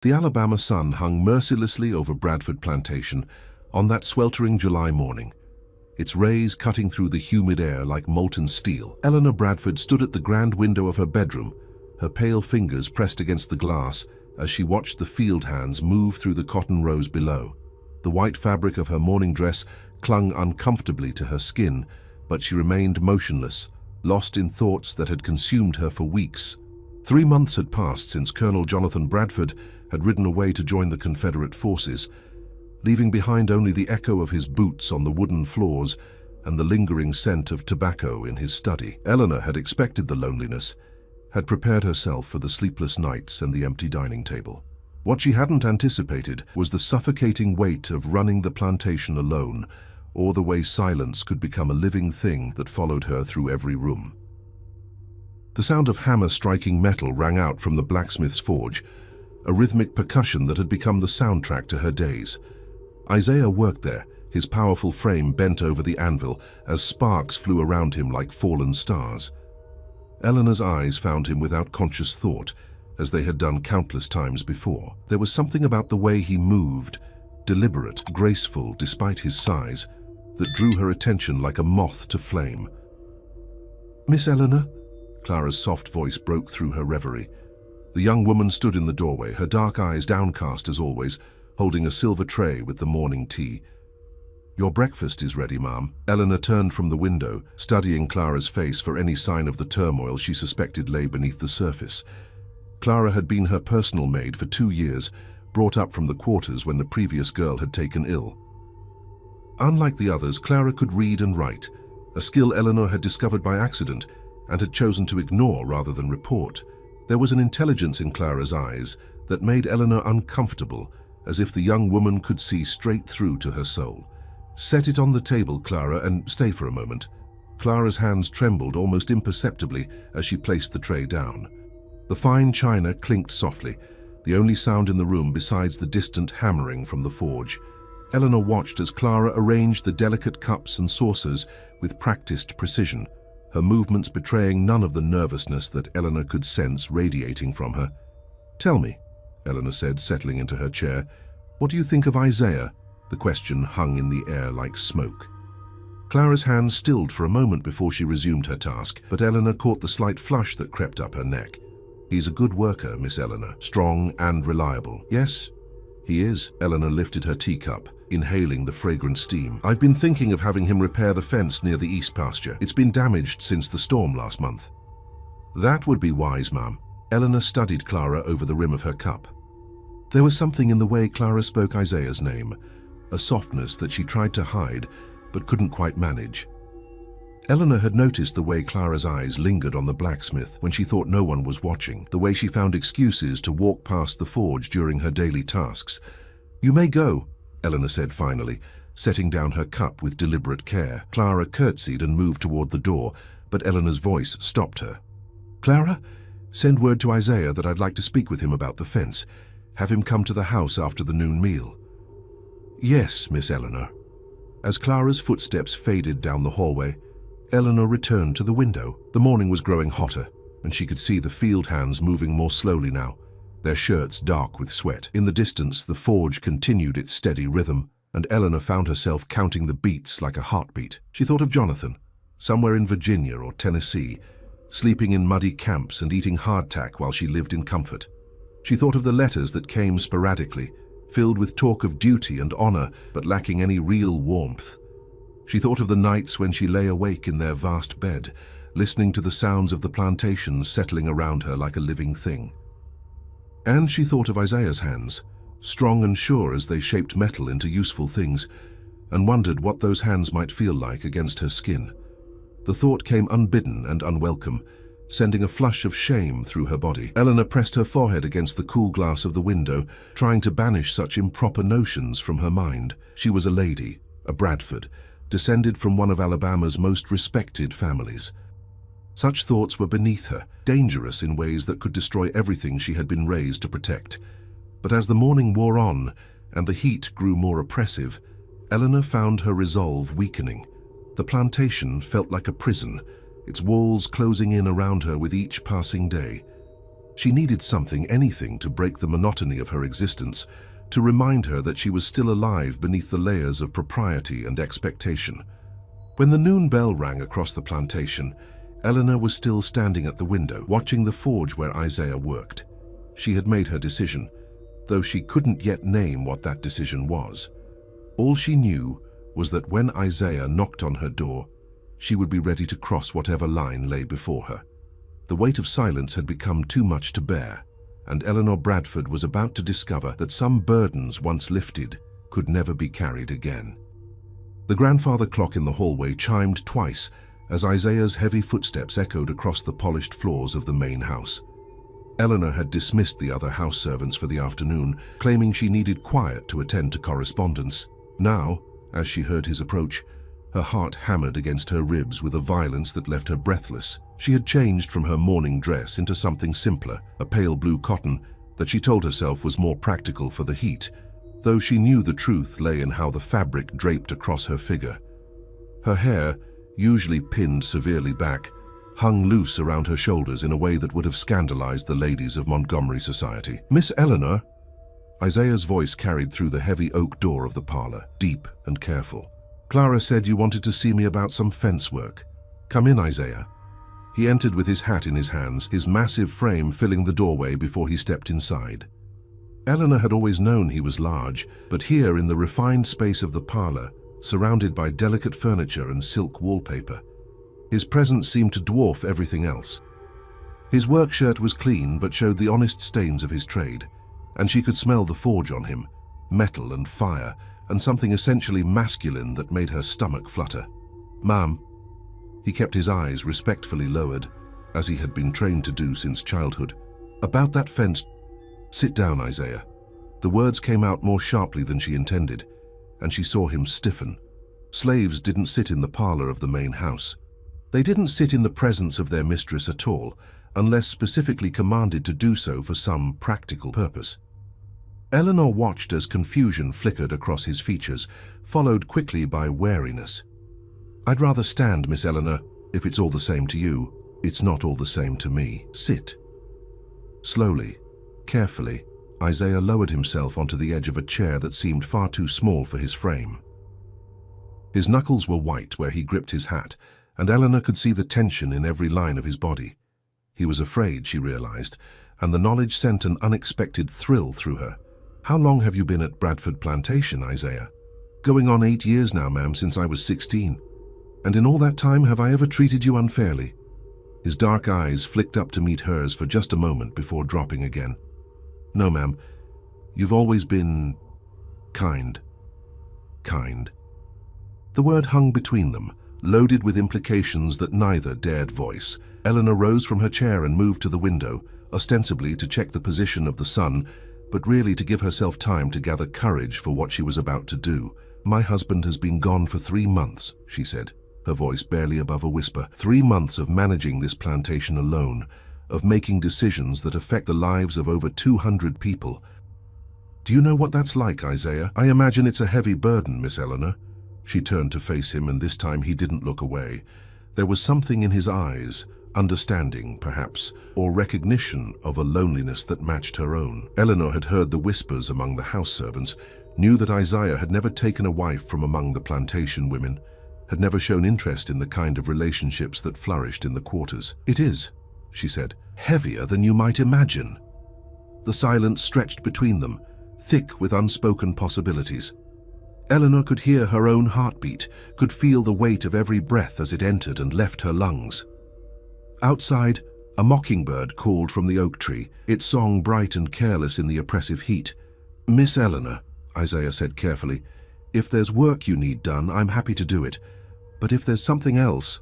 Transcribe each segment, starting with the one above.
The Alabama sun hung mercilessly over Bradford Plantation on that sweltering July morning, its rays cutting through the humid air like molten steel. Eleanor Bradford stood at the grand window of her bedroom, her pale fingers pressed against the glass as she watched the field hands move through the cotton rows below. The white fabric of her morning dress clung uncomfortably to her skin, but she remained motionless, lost in thoughts that had consumed her for weeks. 3 months had passed since Colonel Jonathan Bradford had ridden away to join the Confederate forces, leaving behind only the echo of his boots on the wooden floors and the lingering scent of tobacco in his study. Eleanor had expected the loneliness, had prepared herself for the sleepless nights and the empty dining table. What she hadn't anticipated was the suffocating weight of running the plantation alone, or the way silence could become a living thing that followed her through every room. The sound of hammer striking metal rang out from the blacksmith's forge, a rhythmic percussion that had become the soundtrack to her days. Isaiah worked there, his powerful frame bent over the anvil as sparks flew around him like fallen stars. Eleanor's eyes found him without conscious thought, as they had done countless times before. There was something about the way he moved, deliberate, graceful despite his size, that drew her attention like a moth to flame. "Miss Eleanor?" Clara's soft voice broke through her reverie. The young woman stood in the doorway, her dark eyes downcast as always, holding a silver tray with the morning tea. "Your breakfast is ready, ma'am." Eleanor turned from the window, studying Clara's face for any sign of the turmoil she suspected lay beneath the surface. Clara had been her personal maid for 2 years, brought up from the quarters when the previous girl had taken ill. Unlike the others, Clara could read and write, a skill Eleanor had discovered by accident and had chosen to ignore rather than report. There was an intelligence in Clara's eyes that made Eleanor uncomfortable, as if the young woman could see straight through to her soul. "Set it on the table, Clara, and stay for a moment." Clara's hands trembled almost imperceptibly as she placed the tray down. The fine china clinked softly, the only sound in the room besides the distant hammering from the forge. Eleanor watched as Clara arranged the delicate cups and saucers with practiced precision, her movements betraying none of the nervousness that Eleanor could sense radiating from her. "Tell me," Eleanor said, settling into her chair, "what do you think of Isaiah?" The question hung in the air like smoke. Clara's hands stilled for a moment before she resumed her task, but Eleanor caught the slight flush that crept up her neck. "He's a good worker, Miss Eleanor, strong and reliable." "Yes, he is." Eleanor lifted her teacup, inhaling the fragrant steam. "I've been thinking of having him repair the fence near the east pasture. It's been damaged since the storm last month." "That would be wise, ma'am." Eleanor studied Clara over the rim of her cup. There was something in the way Clara spoke Isaiah's name, a softness that she tried to hide but couldn't quite manage. Eleanor had noticed the way Clara's eyes lingered on the blacksmith when she thought no one was watching, the way she found excuses to walk past the forge during her daily tasks. "You may go," Eleanor said finally, setting down her cup with deliberate care. Clara curtsied and moved toward the door, but Eleanor's voice stopped her. "Clara, send word to Isaiah that I'd like to speak with him about the fence. Have him come to the house after the noon meal." "Yes, Miss Eleanor." As Clara's footsteps faded down the hallway, Eleanor returned to the window. The morning was growing hotter, and she could see the field hands moving more slowly now, their shirts dark with sweat. In the distance, the forge continued its steady rhythm, and Eleanor found herself counting the beats like a heartbeat. She thought of Jonathan, somewhere in Virginia or Tennessee, sleeping in muddy camps and eating hardtack while she lived in comfort. She thought of the letters that came sporadically, filled with talk of duty and honor, but lacking any real warmth. She thought of the nights when she lay awake in their vast bed, listening to the sounds of the plantation settling around her like a living thing. And she thought of Isaiah's hands, strong and sure as they shaped metal into useful things, and wondered what those hands might feel like against her skin. The thought came unbidden and unwelcome, sending a flush of shame through her body. Eleanor pressed her forehead against the cool glass of the window, trying to banish such improper notions from her mind. She was a lady, a Bradford, descended from one of Alabama's most respected families. Such thoughts were beneath her, dangerous in ways that could destroy everything she had been raised to protect. But as the morning wore on and the heat grew more oppressive, Eleanor found her resolve weakening. The plantation felt like a prison, its walls closing in around her with each passing day. She needed something, anything, to break the monotony of her existence, to remind her that she was still alive beneath the layers of propriety and expectation. When the noon bell rang across the plantation, Eleanor was still standing at the window, watching the forge where Isaiah worked. She had made her decision, though she couldn't yet name what that decision was. All she knew was that when Isaiah knocked on her door, she would be ready to cross whatever line lay before her. The weight of silence had become too much to bear, and Eleanor Bradford was about to discover that some burdens once lifted could never be carried again. The grandfather clock in the hallway chimed twice as Isaiah's heavy footsteps echoed across the polished floors of the main house. Eleanor had dismissed the other house servants for the afternoon, claiming she needed quiet to attend to correspondence. Now, as she heard his approach, her heart hammered against her ribs with a violence that left her breathless. She had changed from her morning dress into something simpler, a pale blue cotton that she told herself was more practical for the heat, though she knew the truth lay in how the fabric draped across her figure. Her hair, usually pinned severely back, hung loose around her shoulders in a way that would have scandalized the ladies of Montgomery society. "Miss Eleanor?" Isaiah's voice carried through the heavy oak door of the parlor, deep and careful. "Clara said you wanted to see me about some fence work. Come in, Isaiah." He entered with his hat in his hands, his massive frame filling the doorway before he stepped inside. Eleanor had always known he was large, but here in the refined space of the parlor, surrounded by delicate furniture and silk wallpaper, his presence seemed to dwarf everything else. His work shirt was clean but showed the honest stains of his trade, and she could smell the forge on him, metal and fire, and something essentially masculine that made her stomach flutter. "Ma'am." He kept his eyes respectfully lowered, as he had been trained to do since childhood. "About that fence—" "Sit down, Isaiah." The words came out more sharply than she intended, and she saw him stiffen. Slaves didn't sit in the parlor of the main house. They didn't sit in the presence of their mistress at all, unless specifically commanded to do so for some practical purpose. Eleanor watched as confusion flickered across his features, followed quickly by wariness. "I'd rather stand, Miss Eleanor, if it's all the same to you. It's not all the same to me. Sit." Slowly, carefully, Isaiah lowered himself onto the edge of a chair that seemed far too small for his frame. His knuckles were white where he gripped his hat, and Eleanor could see the tension in every line of his body. He was afraid, she realized, and the knowledge sent an unexpected thrill through her. "How long have you been at Bradford Plantation, Isaiah?" "Going on 8 years now, ma'am, since I was 16. And in all that time, have I ever treated you unfairly?" His dark eyes flicked up to meet hers for just a moment before dropping again. "No, ma'am. You've always been kind." Kind. The word hung between them, loaded with implications that neither dared voice. Eleanor rose from her chair and moved to the window, ostensibly to check the position of the sun, but really to give herself time to gather courage for what she was about to do. "My husband has been gone for 3 months, she said, her voice barely above a whisper. 3 months of managing this plantation alone, of making decisions that affect the lives of over 200 people. Do you know what that's like, Isaiah? I imagine it's a heavy burden, Miss Eleanor." She turned to face him, and this time he didn't look away. There was something in his eyes, understanding, perhaps, or recognition of a loneliness that matched her own. Eleanor had heard the whispers among the house servants, knew that Isaiah had never taken a wife from among the plantation women, had never shown interest in the kind of relationships that flourished in the quarters. "It is," she said, "heavier than you might imagine." The silence stretched between them, thick with unspoken possibilities. Eleanor could hear her own heartbeat, could feel the weight of every breath as it entered and left her lungs. Outside, a mockingbird called from the oak tree, its song bright and careless in the oppressive heat. "Miss Eleanor," Isaiah said carefully, "if there's work you need done, I'm happy to do it. But if there's something else—"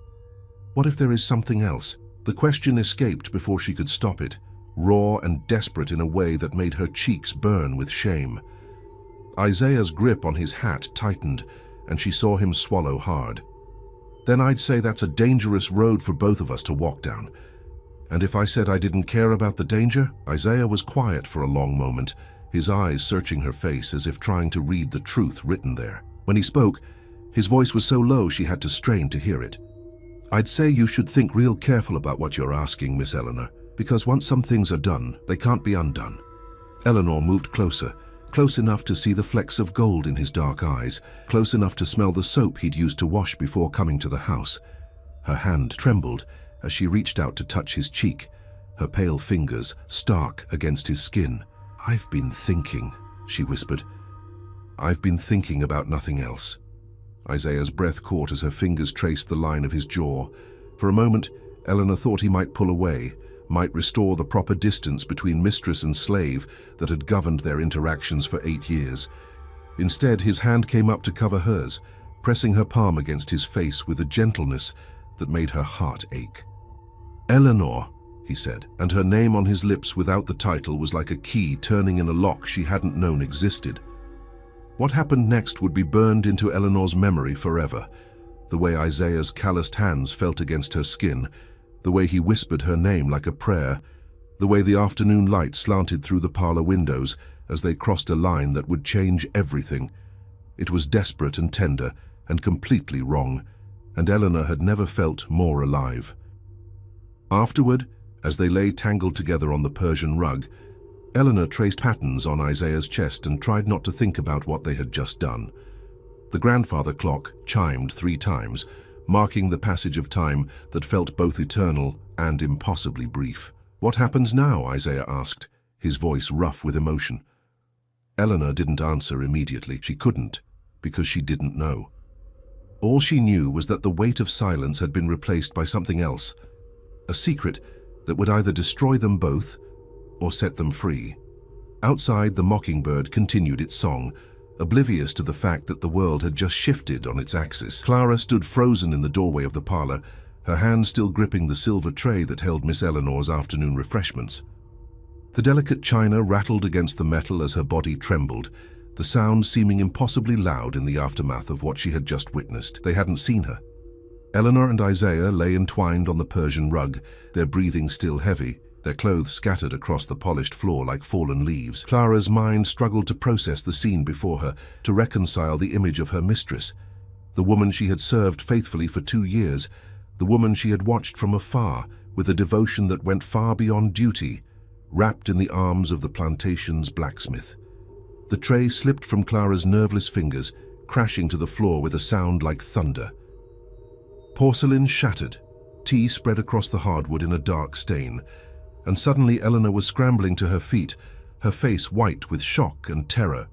"What if there is something else?" The question escaped before she could stop it, raw and desperate in a way that made her cheeks burn with shame. Isaiah's grip on his hat tightened, and she saw him swallow hard. "Then I'd say that's a dangerous road for both of us to walk down. And if I said I didn't care about the danger?" Isaiah was quiet for a long moment, his eyes searching her face as if trying to read the truth written there. When he spoke, his voice was so low she had to strain to hear it. "I'd say you should think real careful about what you're asking, Miss Eleanor. Because once some things are done, they can't be undone. Eleanor moved closer, close enough to see the flecks of gold in his dark eyes, close enough to smell the soap he'd used to wash before coming to the house. Her hand trembled as she reached out to touch his cheek, her pale fingers stark against his skin. "I've been thinking," she whispered. "I've been thinking about nothing else." Isaiah's breath caught as her fingers traced the line of his jaw. For a moment, Eleanor thought he might pull away, might restore the proper distance between mistress and slave that had governed their interactions for 8 years. Instead, his hand came up to cover hers, pressing her palm against his face with a gentleness that made her heart ache. "Eleanor," he said, and her name on his lips without the title was like a key turning in a lock she hadn't known existed. What happened next would be burned into Eleanor's memory forever. The way Isaiah's calloused hands felt against her skin, the way he whispered her name like a prayer, the way the afternoon light slanted through the parlor windows as they crossed a line that would change everything. It was desperate and tender and completely wrong, and Eleanor had never felt more alive. Afterward, as they lay tangled together on the Persian rug, Eleanor traced patterns on Isaiah's chest and tried not to think about what they had just done. The grandfather clock chimed 3 times, marking the passage of time that felt both eternal and impossibly brief. "What happens now?" Isaiah asked, his voice rough with emotion. Eleanor didn't answer immediately. She couldn't, because she didn't know. All she knew was that the weight of silence had been replaced by something else, a secret that would either destroy them both or set them free. Outside, the mockingbird continued its song, oblivious to the fact that the world had just shifted on its axis. Clara stood frozen in the doorway of the parlor, her hand still gripping the silver tray that held Miss Eleanor's afternoon refreshments. The delicate china rattled against the metal as her body trembled, the sound seeming impossibly loud in the aftermath of what she had just witnessed. They hadn't seen her. Eleanor and Isaiah lay entwined on the Persian rug, their breathing still heavy, their clothes scattered across the polished floor like fallen leaves. Clara's mind struggled to process the scene before her, to reconcile the image of her mistress, the woman she had served faithfully for 2 years, the woman she had watched from afar with a devotion that went far beyond duty, wrapped in the arms of the plantation's blacksmith. The tray slipped from Clara's nerveless fingers, crashing to the floor with a sound like thunder. Porcelain shattered, tea spread across the hardwood in a dark stain, and suddenly Eleanor was scrambling to her feet, her face white with shock and terror.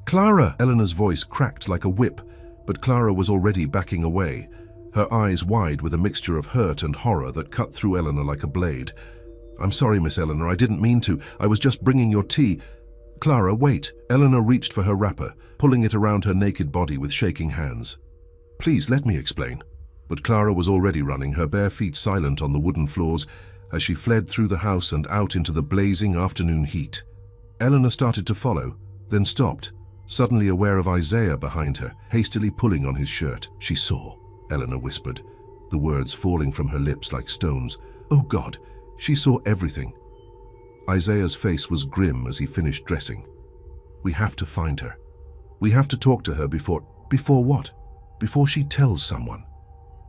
"Clara!" Eleanor's voice cracked like a whip, but Clara was already backing away, her eyes wide with a mixture of hurt and horror that cut through Eleanor like a blade. "I'm sorry, Miss Eleanor, I didn't mean to. I was just bringing your tea." "Clara, wait." Eleanor reached for her wrapper, pulling it around her naked body with shaking hands. "Please, let me explain." But Clara was already running, her bare feet silent on the wooden floors, as she fled through the house and out into the blazing afternoon heat. Eleanor started to follow, then stopped, suddenly aware of Isaiah behind her, hastily pulling on his shirt. "She saw," Eleanor whispered, the words falling from her lips like stones. "Oh God, she saw everything." Isaiah's face was grim as he finished dressing. "We have to find her. We have to talk to her before..." "Before what?" "Before she tells someone."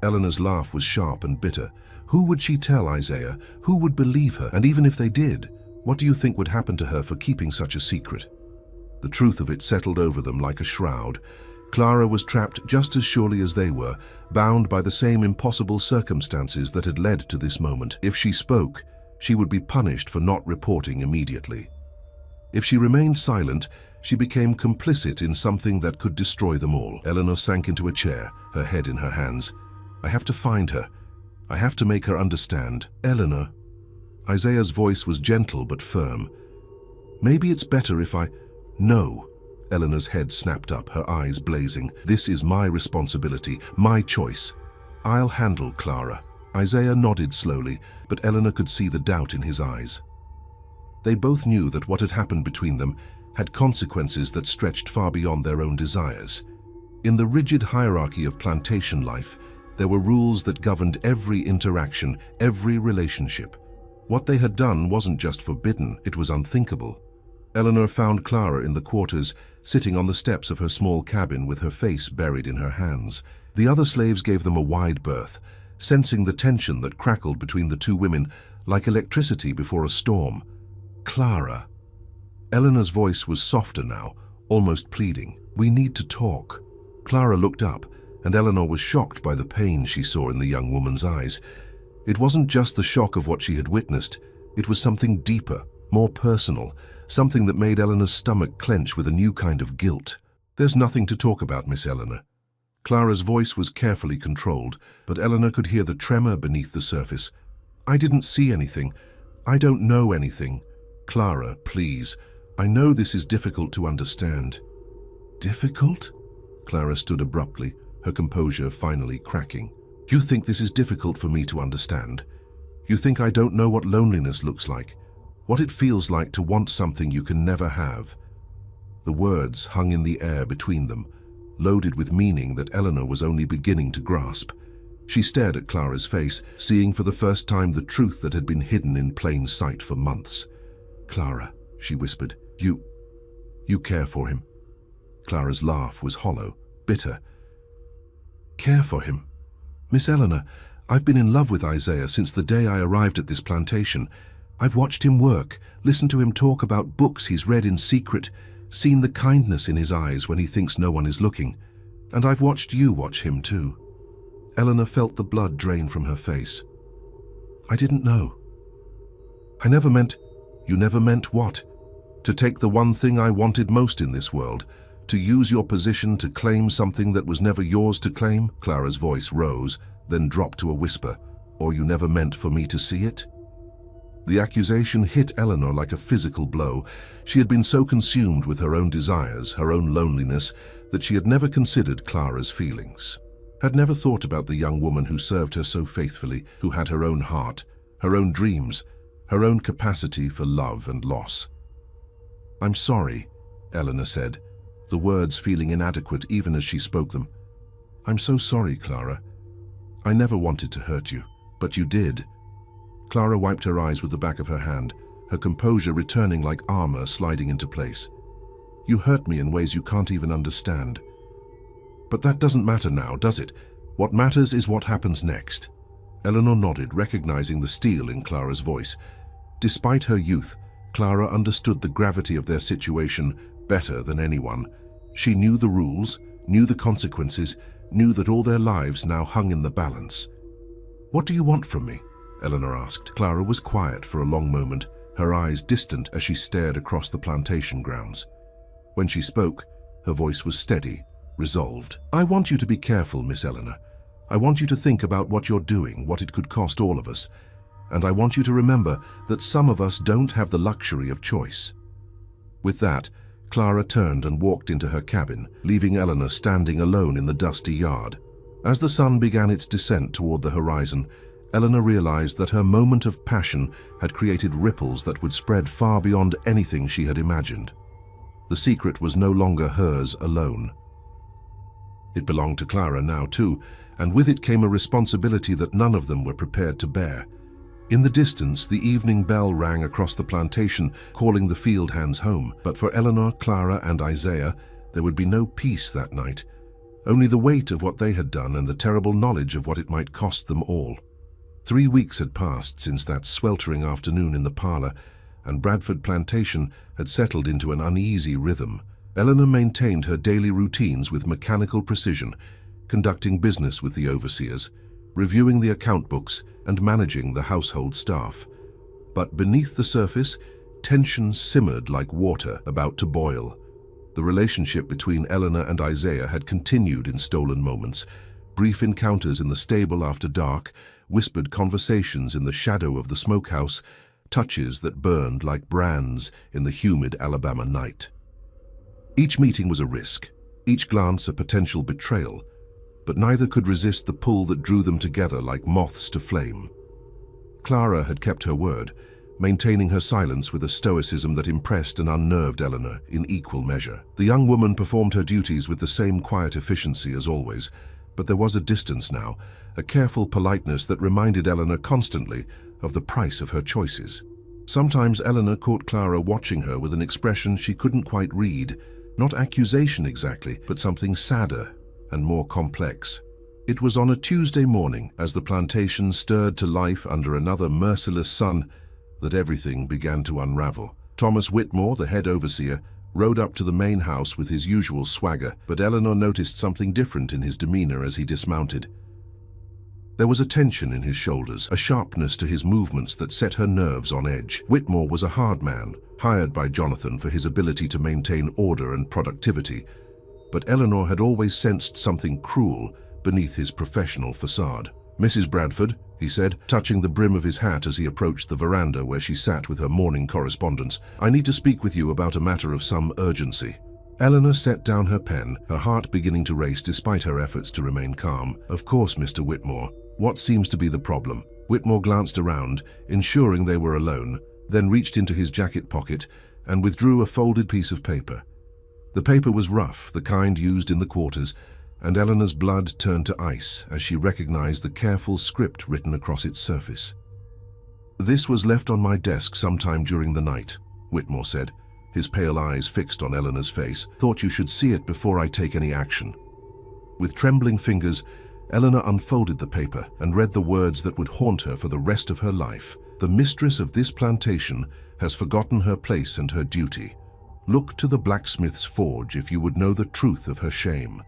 Eleanor's laugh was sharp and bitter. Who would she tell, Isaiah? Who would believe her? And even if they did, what do you think would happen to her for keeping such a secret? The truth of it settled over them like a shroud. Clara was trapped just as surely as they were, bound by the same impossible circumstances that had led to this moment. If she spoke, she would be punished for not reporting immediately. If she remained silent, she became complicit in something that could destroy them all. Eleanor sank into a chair, her head in her hands. "I have to find her. I have to make her understand." "Eleanor." Isaiah's voice was gentle but firm. "Maybe it's better if I..." "No." Eleanor's head snapped up, her eyes blazing. "This is my responsibility, my choice. I'll handle Clara." Isaiah nodded slowly, but Eleanor could see the doubt in his eyes. They both knew that what had happened between them had consequences that stretched far beyond their own desires. In the rigid hierarchy of plantation life, there were rules that governed every interaction, every relationship. What they had done wasn't just forbidden, it was unthinkable. Eleanor found Clara in the quarters, sitting on the steps of her small cabin with her face buried in her hands. The other slaves gave them a wide berth, sensing the tension that crackled between the two women like electricity before a storm. "Clara." Eleanor's voice was softer now, almost pleading. "We need to talk." Clara looked up, and Eleanor was shocked by the pain she saw in the young woman's eyes. It wasn't just the shock of what she had witnessed. It was something deeper, more personal, something that made Eleanor's stomach clench with a new kind of guilt. "There's nothing to talk about, Miss Eleanor." Clara's voice was carefully controlled, but Eleanor could hear the tremor beneath the surface. "I didn't see anything. I don't know anything. Clara, please. I know this is difficult to understand." "Difficult?" Clara stood abruptly, her composure finally cracking. "You think this is difficult for me to understand? You think I don't know what loneliness looks like, what it feels like to want something you can never have?" The words hung in the air between them, loaded with meaning that Eleanor was only beginning to grasp. She stared at Clara's face, seeing for the first time the truth that had been hidden in plain sight for months. "Clara," she whispered, you care for him." Clara's laugh was hollow, bitter. "Care for him? Miss Eleanor, I've been in love with Isaiah since the day I arrived at this plantation. I've watched him work, listened to him talk about books he's read in secret, seen the kindness in his eyes when he thinks no one is looking. And I've watched you watch him too." Eleanor felt the blood drain from her face. "I didn't know. I never meant—" "You never meant what? To take the one thing I wanted most in this world, to use your position to claim something that was never yours to claim?" Clara's voice rose, then dropped to a whisper. "Or you never meant for me to see it?" The accusation hit Eleanor like a physical blow. She had been so consumed with her own desires, her own loneliness, that she had never considered Clara's feelings. Had never thought about the young woman who served her so faithfully, who had her own heart, her own dreams, her own capacity for love and loss. "I'm sorry," Eleanor said, the words feeling inadequate even as she spoke them. "I'm so sorry, Clara. I never wanted to hurt you, but you did." Clara wiped her eyes with the back of her hand, her composure returning like armor sliding into place. "You hurt me in ways you can't even understand. But that doesn't matter now, does it? What matters is what happens next." Eleanor nodded, recognizing the steel in Clara's voice. Despite her youth, Clara understood the gravity of their situation better than anyone. She knew the rules, knew the consequences, knew that all their lives now hung in the balance. "What do you want from me?" Eleanor asked. Clara was quiet for a long moment, her eyes distant as she stared across the plantation grounds. When she spoke, her voice was steady, resolved. "I want you to be careful, Miss Eleanor. I want you to think about what you're doing, what it could cost all of us. And I want you to remember that some of us don't have the luxury of choice." With that, Clara turned and walked into her cabin, leaving Eleanor standing alone in the dusty yard. As the sun began its descent toward the horizon, Eleanor realized that her moment of passion had created ripples that would spread far beyond anything she had imagined. The secret was no longer hers alone. It belonged to Clara now too, and with it came a responsibility that none of them were prepared to bear. In the distance, the evening bell rang across the plantation, calling the field hands home. But for Eleanor, Clara, and Isaiah, there would be no peace that night. Only the weight of what they had done and the terrible knowledge of what it might cost them all. 3 weeks had passed since that sweltering afternoon in the parlor, and Bradford plantation had settled into an uneasy rhythm. Eleanor maintained her daily routines with mechanical precision, conducting business with the overseers, reviewing the account books, and managing the household staff. But beneath the surface, tension simmered like water about to boil. The relationship between Eleanor and Isaiah had continued in stolen moments, brief encounters in the stable after dark, whispered conversations in the shadow of the smokehouse, touches that burned like brands in the humid Alabama night. Each meeting was a risk, each glance a potential betrayal, but neither could resist the pull that drew them together like moths to flame. Clara had kept her word, maintaining her silence with a stoicism that impressed and unnerved Eleanor in equal measure. The young woman performed her duties with the same quiet efficiency as always, but there was a distance now, a careful politeness that reminded Eleanor constantly of the price of her choices. Sometimes Eleanor caught Clara watching her with an expression she couldn't quite read, not accusation exactly, but something sadder and more complex. It was on a Tuesday morning, as the plantation stirred to life under another merciless sun, that everything began to unravel. Thomas Whitmore, the head overseer, rode up to the main house with his usual swagger, but Eleanor noticed something different in his demeanor as he dismounted. There was a tension in his shoulders, a sharpness to his movements that set her nerves on edge. Whitmore was a hard man, hired by Jonathan for his ability to maintain order and productivity, but Eleanor had always sensed something cruel beneath his professional facade. "Mrs. Bradford," he said, touching the brim of his hat as he approached the veranda where she sat with her morning correspondence, "I need to speak with you about a matter of some urgency." Eleanor set down her pen, her heart beginning to race despite her efforts to remain calm. "Of course, Mr. Whitmore. What seems to be the problem?" Whitmore glanced around, ensuring they were alone, then reached into his jacket pocket and withdrew a folded piece of paper. The paper was rough, the kind used in the quarters, and Eleanor's blood turned to ice as she recognized the careful script written across its surface. "This was left on my desk sometime during the night," Whitmore said, his pale eyes fixed on Eleanor's face. "Thought you should see it before I take any action." With trembling fingers, Eleanor unfolded the paper and read the words that would haunt her for the rest of her life. "The mistress of this plantation has forgotten her place and her duty. Look to the blacksmith's forge if you would know the truth of her shame.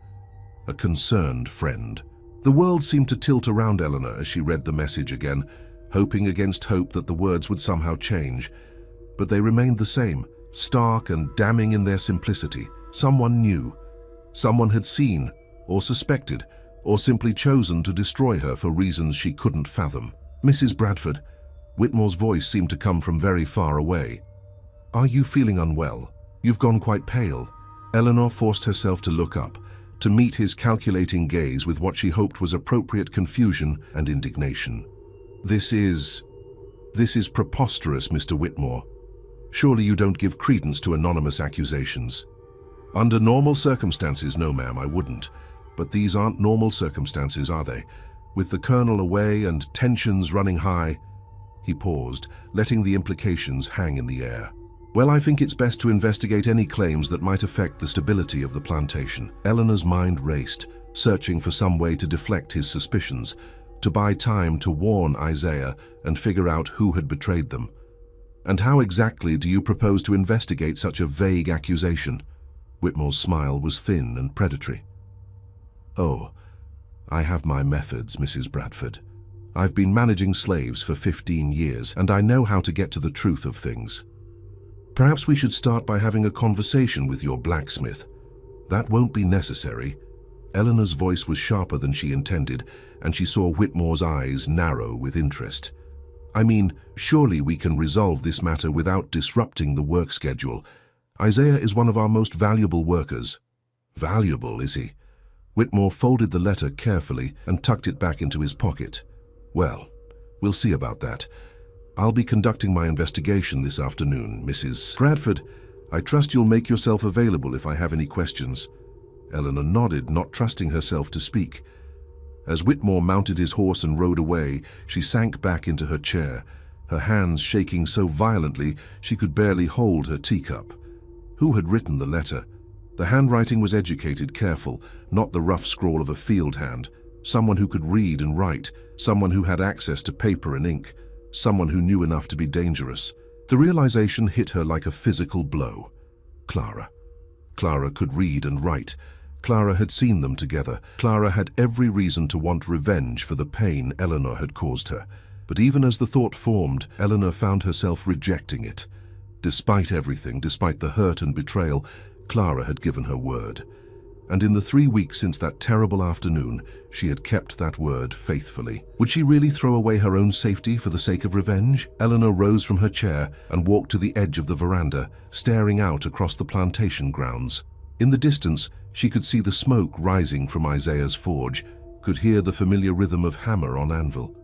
A concerned friend." The world seemed to tilt around Eleanor as she read the message again, hoping against hope that the words would somehow change. But they remained the same, stark and damning in their simplicity. Someone knew. Someone had seen, or suspected, or simply chosen to destroy her for reasons she couldn't fathom. "Mrs. Bradford," Whitmore's voice seemed to come from very far away. "Are you feeling unwell? You've gone quite pale." Eleanor forced herself to look up, to meet his calculating gaze with what she hoped was appropriate confusion and indignation. This is preposterous, Mr. Whitmore. Surely you don't give credence to anonymous accusations." "Under normal circumstances, no, ma'am, I wouldn't. But these aren't normal circumstances, are they? With the colonel away and tensions running high." He paused, letting the implications hang in the air. "Well, I think it's best to investigate any claims that might affect the stability of the plantation." Eleanor's mind raced, searching for some way to deflect his suspicions, to buy time to warn Isaiah and figure out who had betrayed them. "And how exactly do you propose to investigate such a vague accusation?" Whitmore's smile was thin and predatory. "Oh, I have my methods, Mrs. Bradford. I've been managing slaves for 15 years, and I know how to get to the truth of things. Perhaps we should start by having a conversation with your blacksmith." "That won't be necessary." Eleanor's voice was sharper than she intended, and she saw Whitmore's eyes narrow with interest. "I mean, surely we can resolve this matter without disrupting the work schedule. Isaiah is one of our most valuable workers." "Valuable, is he?" Whitmore folded the letter carefully and tucked it back into his pocket. "Well, we'll see about that. I'll be conducting my investigation this afternoon, Mrs. Bradford. I trust you'll make yourself available if I have any questions." Eleanor nodded, not trusting herself to speak. As Whitmore mounted his horse and rode away, she sank back into her chair, her hands shaking so violently she could barely hold her teacup. Who had written the letter? The handwriting was educated, careful, not the rough scrawl of a field hand. Someone who could read and write, someone who had access to paper and ink, someone who knew enough to be dangerous. The realization hit her like a physical blow. Clara. Clara could read and write. Clara had seen them together. Clara had every reason to want revenge for the pain Eleanor had caused her. But even as the thought formed, Eleanor found herself rejecting it. Despite everything, despite the hurt and betrayal, Clara had given her word. And in the 3 weeks since that terrible afternoon, she had kept that word faithfully. Would she really throw away her own safety for the sake of revenge? Eleanor rose from her chair and walked to the edge of the veranda, staring out across the plantation grounds. In the distance, she could see the smoke rising from Isaiah's forge, could hear the familiar rhythm of hammer on anvil.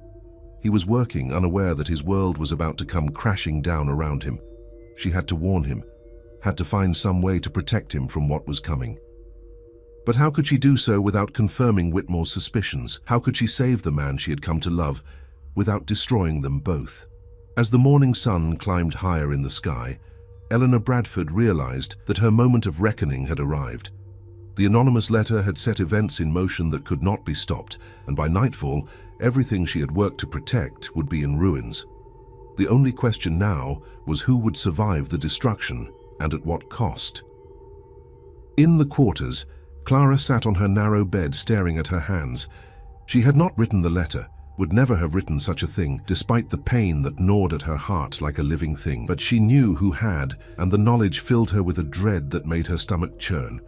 He was working, unaware that his world was about to come crashing down around him. She had to warn him, had to find some way to protect him from what was coming. But how could she do so without confirming Whitmore's suspicions? How could she save the man she had come to love without destroying them both? As the morning sun climbed higher in the sky, Eleanor Bradford realized that her moment of reckoning had arrived. The anonymous letter had set events in motion that could not be stopped, and by nightfall, everything she had worked to protect would be in ruins. The only question now was who would survive the destruction, and at what cost. In the quarters, Clara sat on her narrow bed staring at her hands. She had not written the letter, would never have written such a thing, despite the pain that gnawed at her heart like a living thing. But she knew who had, and the knowledge filled her with a dread that made her stomach churn.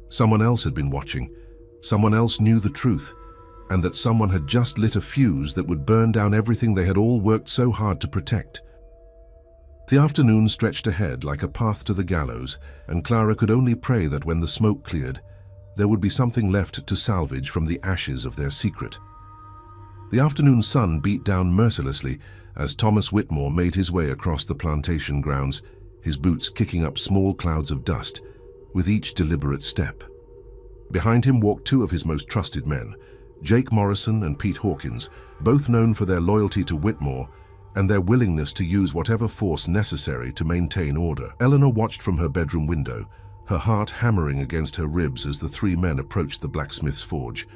Someone else had been watching. Someone else knew the truth, and that someone had just lit a fuse that would burn down everything they had all worked so hard to protect. The afternoon stretched ahead like a path to the gallows, and Clara could only pray that when the smoke cleared, there would be something left to salvage from the ashes of their secret. The afternoon sun beat down mercilessly as Thomas Whitmore made his way across the plantation grounds, his boots kicking up small clouds of dust with each deliberate step. Behind him walked two of his most trusted men, Jake Morrison and Pete Hawkins, both known for their loyalty to Whitmore and their willingness to use whatever force necessary to maintain order. Eleanor watched from her bedroom window, her heart hammering against her ribs as the three men approached the blacksmith's forge.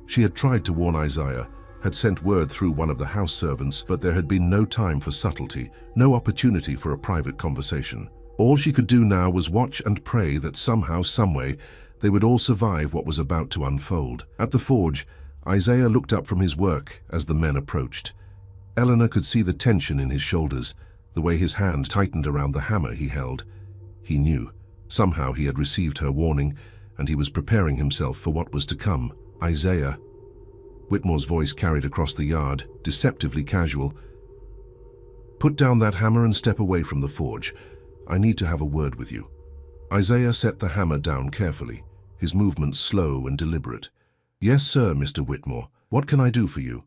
She had tried to warn Isaiah, had sent word through one of the house servants, but there had been no time for subtlety, no opportunity for a private conversation. All she could do now was watch and pray that somehow, someway, they would all survive what was about to unfold. At the forge, Isaiah looked up from his work as the men approached. Eleanor could see the tension in his shoulders, the way his hand tightened around the hammer he held. He knew. Somehow he had received her warning, and he was preparing himself for what was to come. Isaiah. Whitmore's voice carried across the yard, deceptively casual. Put down that hammer and step away from the forge. I need to have a word with you. Isaiah set the hammer down carefully, his movements slow and deliberate. Yes, sir, Mr. Whitmore. What can I do for you?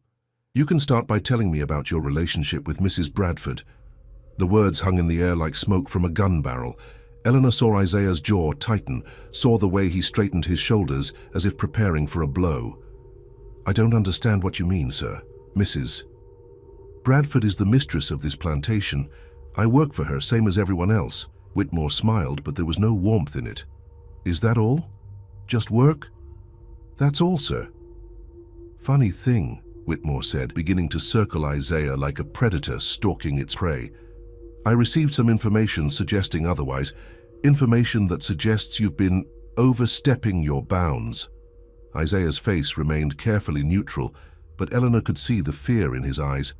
You can start by telling me about your relationship with Mrs. Bradford. The words hung in the air like smoke from a gun barrel. Eleanor saw Isaiah's jaw tighten, saw the way he straightened his shoulders as if preparing for a blow. I don't understand what you mean, sir. Mrs. Bradford is the mistress of this plantation. I work for her, same as everyone else. Whitmore smiled, but there was no warmth in it. Is that all? Just work? That's all, sir. Funny thing, Whitmore said, beginning to circle Isaiah like a predator stalking its prey. I received some information suggesting otherwise, information that suggests you've been overstepping your bounds. Isaiah's face remained carefully neutral, but Eleanor could see the fear in his eyes.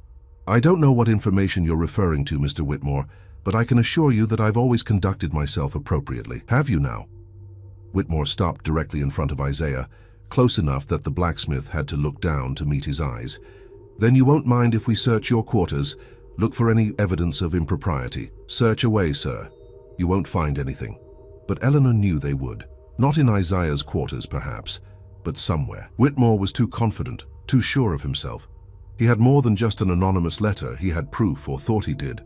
I don't know what information you're referring to, Mr. Whitmore, but I can assure you that I've always conducted myself appropriately. Have you now? Whitmore stopped directly in front of Isaiah, close enough that the blacksmith had to look down to meet his eyes. Then you won't mind if we search your quarters, look for any evidence of impropriety. Search away, sir. You won't find anything. But Eleanor knew they would. Not in Isaiah's quarters, perhaps, but somewhere. Whitmore was too confident, too sure of himself. He had more than just an anonymous letter, he had proof, or thought he did.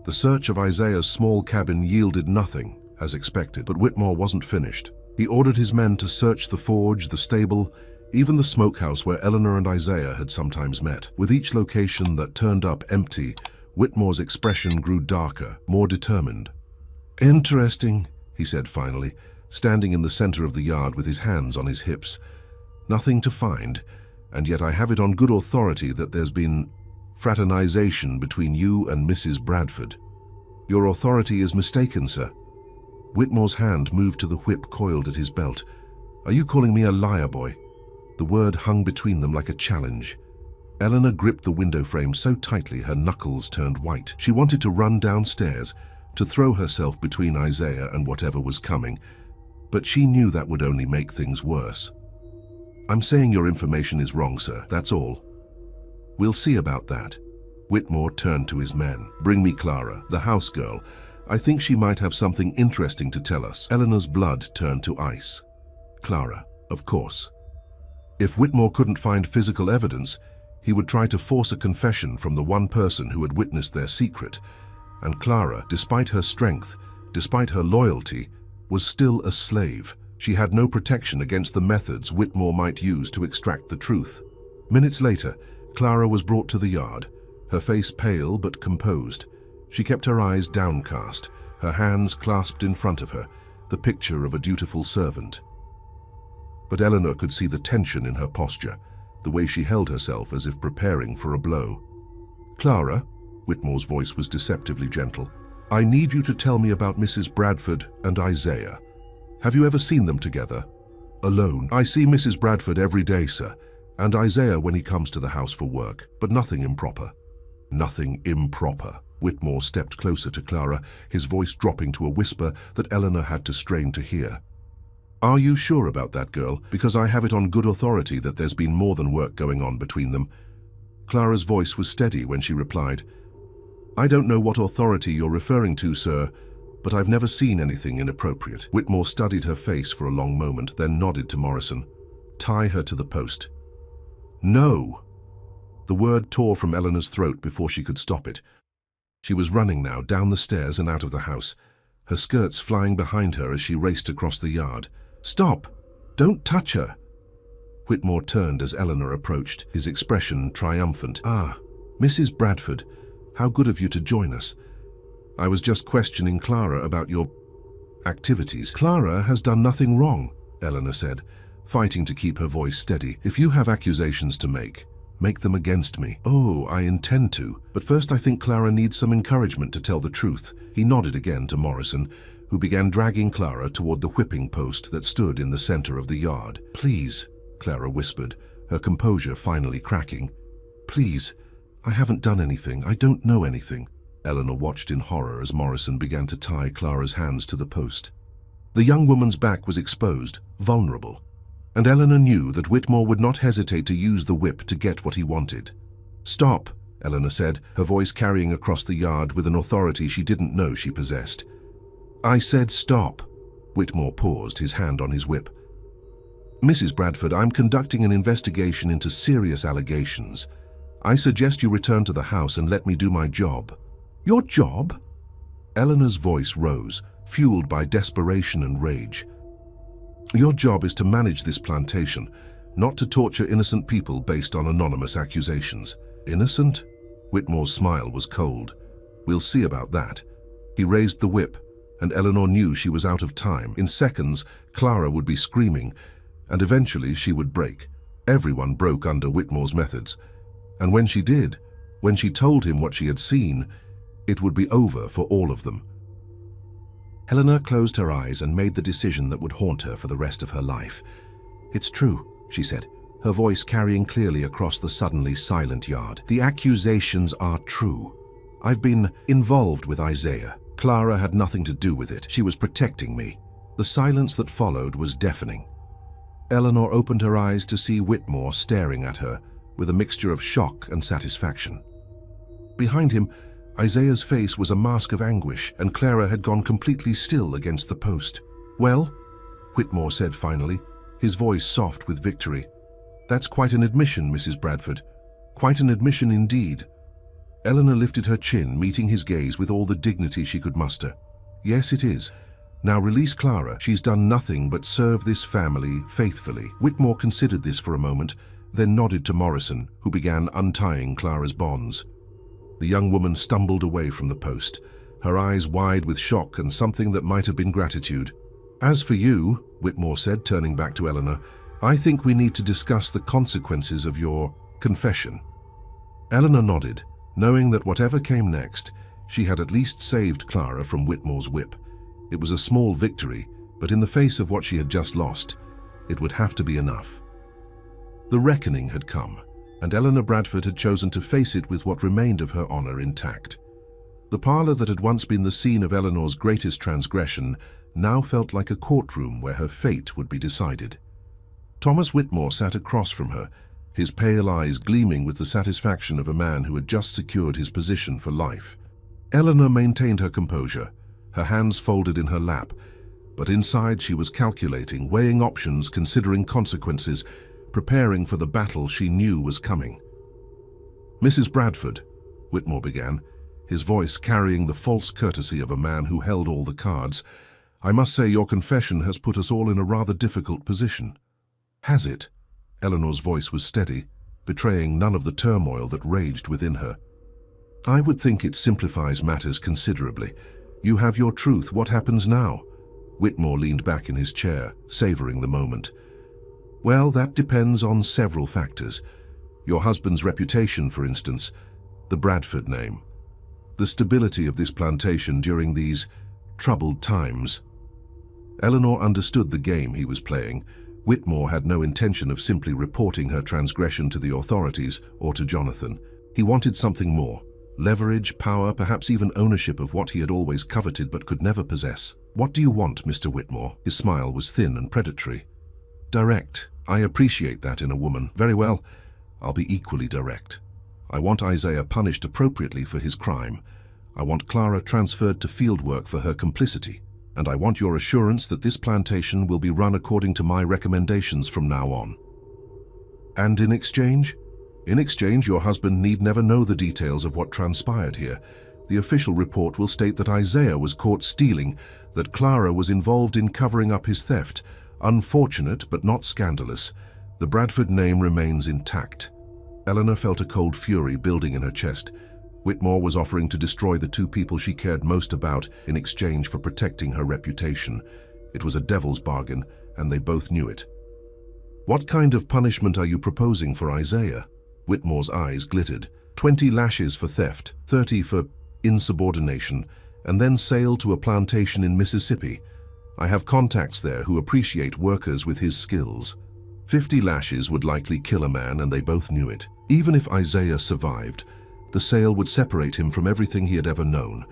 The search of Isaiah's small cabin yielded nothing, as expected, but Whitmore wasn't finished. He ordered his men to search the forge, the stable, even the smokehouse where Eleanor and Isaiah had sometimes met. With each location that turned up empty, Whitmore's expression grew darker, more determined. Interesting, he said finally, standing in the center of the yard with his hands on his hips. Nothing to find, and yet I have it on good authority that there's been fraternization between you and Mrs. Bradford. Your authority is mistaken, sir. Whitmore's hand moved to the whip coiled at his belt. Are you calling me a liar, boy? The word hung between them like a challenge. Eleanor gripped the window frame so tightly her knuckles turned white. She wanted to run downstairs, to throw herself between Isaiah and whatever was coming, but she knew that would only make things worse. I'm saying your information is wrong, sir, that's all. We'll see about that. Whitmore turned to his men. Bring me Clara, the house girl. I think she might have something interesting to tell us. Eleanor's blood turned to ice. Clara, of course. If Whitmore couldn't find physical evidence, he would try to force a confession from the one person who had witnessed their secret. And Clara, despite her strength, despite her loyalty, was still a slave. She had no protection against the methods Whitmore might use to extract the truth. Minutes later, Clara was brought to the yard, her face pale but composed. She kept her eyes downcast, her hands clasped in front of her, the picture of a dutiful servant. but Eleanor could see the tension in her posture, the way she held herself as if preparing for a blow. "Clara," Whitmore's voice was deceptively gentle, "I need you to tell me about Mrs. Bradford and Isaiah. Have you ever seen them together? Alone? I see Mrs. Bradford every day, sir, and Isaiah when he comes to the house for work, but nothing improper." "Nothing improper." Whitmore stepped closer to Clara, his voice dropping to a whisper that Eleanor had to strain to hear. "Are you sure about that, girl? Because I have it on good authority that there's been more than work going on between them." Clara's voice was steady when she replied, "I don't know what authority you're referring to, sir, but I've never seen anything inappropriate." Whitmore studied her face for a long moment, then nodded to Morrison. "Tie her to the post." "No!" The word tore from Eleanor's throat before she could stop it. She was running now, down the stairs and out of the house, her skirts flying behind her as she raced across the yard. "Stop! Don't touch her!" Whitmore turned as Eleanor approached, his expression triumphant. "Ah, Mrs. Bradford, how good of you to join us. I was just questioning Clara about your activities." "Clara has done nothing wrong," Eleanor said, fighting to keep her voice steady. "If you have accusations to make them against me." "Oh, I intend to. But first I think Clara needs some encouragement to tell the truth." He nodded again to Morrison, who began dragging Clara toward the whipping post that stood in the center of the yard. "Please," Clara whispered, her composure finally cracking. "Please, I haven't done anything. I don't know anything." Eleanor watched in horror as Morrison began to tie Clara's hands to the post. The young woman's back was exposed, vulnerable, and Eleanor knew that Whitmore would not hesitate to use the whip to get what he wanted. "Stop," Eleanor said, her voice carrying across the yard with an authority she didn't know she possessed. "I said stop." Whitmore paused, his hand on his whip. "Mrs. Bradford, I'm conducting an investigation into serious allegations. I suggest you return to the house and let me do my job." "Your job?" Eleanor's voice rose, fueled by desperation and rage. "Your job is to manage this plantation, not to torture innocent people based on anonymous accusations." "Innocent?" Whitmore's smile was cold. "We'll see about that." He raised the whip, and Eleanor knew she was out of time. In seconds, Clara would be screaming, and eventually she would break. Everyone broke under Whitmore's methods. And when she did, when she told him what she had seen, it would be over for all of them. Eleanor closed her eyes and made the decision that would haunt her for the rest of her life. "It's true," she said, her voice carrying clearly across the suddenly silent yard. "The accusations are true. I've been involved with Isaiah. Clara had nothing to do with it. She was protecting me." The silence that followed was deafening. Eleanor opened her eyes to see Whitmore staring at her with a mixture of shock and satisfaction. Behind him, Isaiah's face was a mask of anguish, and Clara had gone completely still against the post. "Well," Whitmore said finally, his voice soft with victory, "that's quite an admission, Mrs. Bradford. Quite an admission indeed." Eleanor lifted her chin, meeting his gaze with all the dignity she could muster. "Yes, it is. Now release Clara. She's done nothing but serve this family faithfully." Whitmore considered this for a moment, then nodded to Morrison, who began untying Clara's bonds. The young woman stumbled away from the post, her eyes wide with shock and something that might have been gratitude. "As for you," Whitmore said, turning back to Eleanor, "I think we need to discuss the consequences of your confession." Eleanor nodded, knowing that whatever came next, she had at least saved Clara from Whitmore's whip. It was a small victory, but in the face of what she had just lost, it would have to be enough. The reckoning had come, and Eleanor Bradford had chosen to face it with what remained of her honor intact. The parlor that had once been the scene of Eleanor's greatest transgression now felt like a courtroom where her fate would be decided. Thomas Whitmore sat across from her, his pale eyes gleaming with the satisfaction of a man who had just secured his position for life. Eleanor maintained her composure, her hands folded in her lap, but inside she was calculating, weighing options, considering consequences, preparing for the battle she knew was coming. "Mrs. Bradford," Whitmore began, his voice carrying the false courtesy of a man who held all the cards, "I must say your confession has put us all in a rather difficult position." "Has it?" Eleanor's voice was steady, betraying none of the turmoil that raged within her. "I would think it simplifies matters considerably. You have your truth. What happens now?" Whitmore leaned back in his chair, savoring the moment. Well, that depends on several factors. Your husband's reputation, for instance, the Bradford name, the stability of this plantation during these troubled times. Eleanor understood the game he was playing. Whitmore had no intention of simply reporting her transgression to the authorities or to Jonathan. He wanted something more. Leverage, power, perhaps even ownership of what he had always coveted but could never possess. What do you want, Mr. Whitmore? His smile was thin and predatory. Direct. I appreciate that in a woman. Very well. I'll be equally direct. I want Isaiah punished appropriately for his crime. I want Clara transferred to field work for her complicity. And I want your assurance that this plantation will be run according to my recommendations from now on. And in exchange? In exchange, your husband need never know the details of what transpired here. The official report will state that Isaiah was caught stealing, that Clara was involved in covering up his theft. Unfortunate, but not scandalous. The Bradford name remains intact. Eleanor felt a cold fury building in her chest. Whitmore was offering to destroy the two people she cared most about in exchange for protecting her reputation. It was a devil's bargain, and they both knew it. What kind of punishment are you proposing for Isaiah? Whitmore's eyes glittered. 20 lashes for theft, 30 for insubordination, and then sale to a plantation in Mississippi. I have contacts there who appreciate workers with his skills. 50 lashes would likely kill a man, and they both knew it. Even if Isaiah survived, the sale would separate him from everything he had ever known,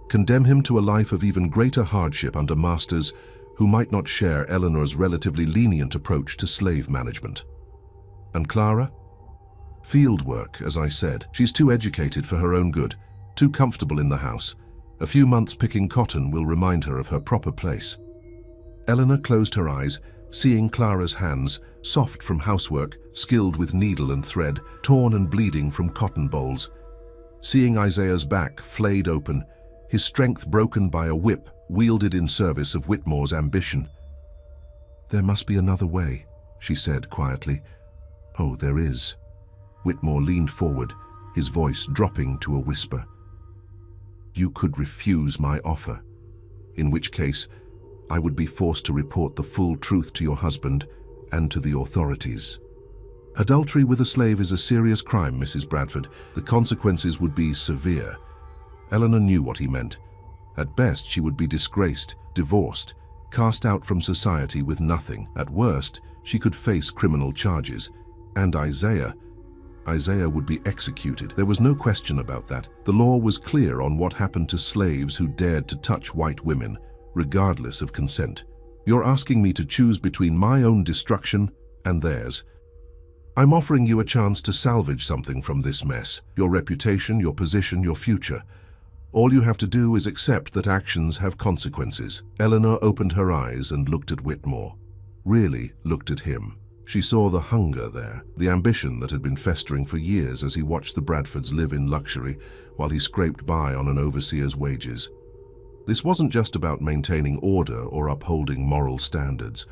condemn him to a life of even greater hardship under masters who might not share Eleanor's relatively lenient approach to slave management. And Clara? Field work, as I said. She's too educated for her own good, too comfortable in the house. A few months picking cotton will remind her of her proper place. Eleanor closed her eyes, seeing Clara's hands, soft from housework, skilled with needle and thread, torn and bleeding from cotton bolls. Seeing Isaiah's back flayed open, his strength broken by a whip wielded in service of Whitmore's ambition. There must be another way, she said quietly. Oh, there is. Whitmore leaned forward, his voice dropping to a whisper. You could refuse my offer, in which case I would be forced to report the full truth to your husband and to the authorities. Adultery with a slave is a serious crime, Mrs. Bradford. The consequences would be severe. Eleanor knew what he meant. At best, she would be disgraced, divorced, cast out from society with nothing. At worst, she could face criminal charges. And Isaiah would be executed. There was no question about that. The law was clear on what happened to slaves who dared to touch white women, regardless of consent. You're asking me to choose between my own destruction and theirs. I'm offering you a chance to salvage something from this mess. Your reputation, your position, your future. All you have to do is accept that actions have consequences. Eleanor opened her eyes and looked at Whitmore. Really looked at him. She saw the hunger there, the ambition that had been festering for years as he watched the Bradfords live in luxury while he scraped by on an overseer's wages. This wasn't just about maintaining order or upholding moral standards.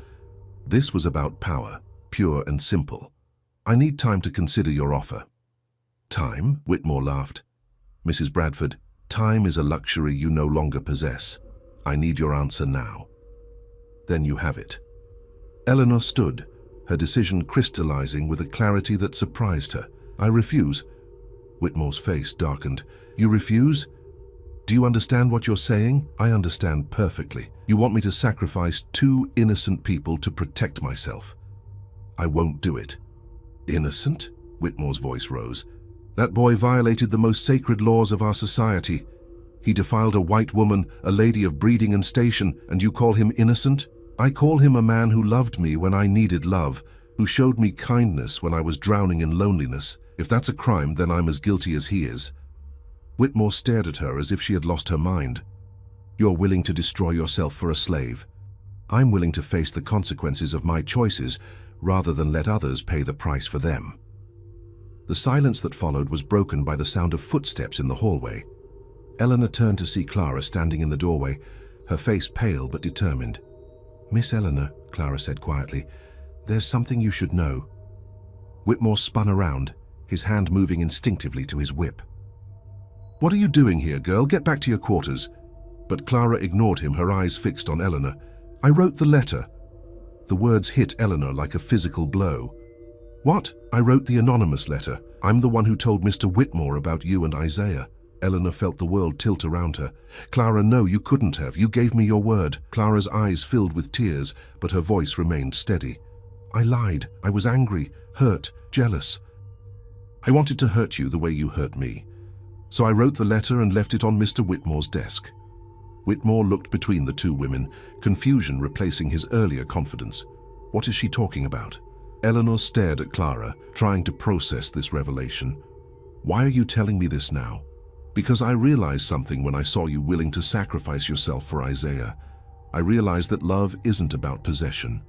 This was about power, pure and simple. I need time to consider your offer. Time? Whitmore laughed. Mrs. Bradford, time is a luxury you no longer possess. I need your answer now. Then you have it. Eleanor stood, her decision crystallizing with a clarity that surprised her. I refuse. Whitmore's face darkened. You refuse? Do you understand what you're saying? I understand perfectly. You want me to sacrifice 2 innocent people to protect myself. I won't do it. Innocent? Whitmore's voice rose. That boy violated the most sacred laws of our society. He defiled a white woman, a lady of breeding and station, and you call him innocent? I call him a man who loved me when I needed love, who showed me kindness when I was drowning in loneliness. If that's a crime, then I'm as guilty as he is. Whitmore stared at her as if she had lost her mind. You're willing to destroy yourself for a slave. I'm willing to face the consequences of my choices rather than let others pay the price for them. The silence that followed was broken by the sound of footsteps in the hallway. Eleanor turned to see Clara standing in the doorway, her face pale but determined. Miss Eleanor, Clara said quietly, there's something you should know. Whitmore spun around, his hand moving instinctively to his whip. What are you doing here, girl? Get back to your quarters. But Clara ignored him, her eyes fixed on Eleanor. I wrote the letter. The words hit Eleanor like a physical blow. "What? I wrote the anonymous letter. I'm the one who told Mr. Whitmore about you and Isaiah." Eleanor felt the world tilt around her. "Clara, no, you couldn't have. You gave me your word." Clara's eyes filled with tears, but her voice remained steady. "I lied. I was angry, hurt, jealous. I wanted to hurt you the way you hurt me. So I wrote the letter and left it on Mr. Whitmore's desk." Whitmore looked between the two women, confusion replacing his earlier confidence. What is she talking about? Eleanor stared at Clara, trying to process this revelation. "Why are you telling me this now?" "Because I realized something when I saw you willing to sacrifice yourself for Isaiah. I realized that love isn't about possession.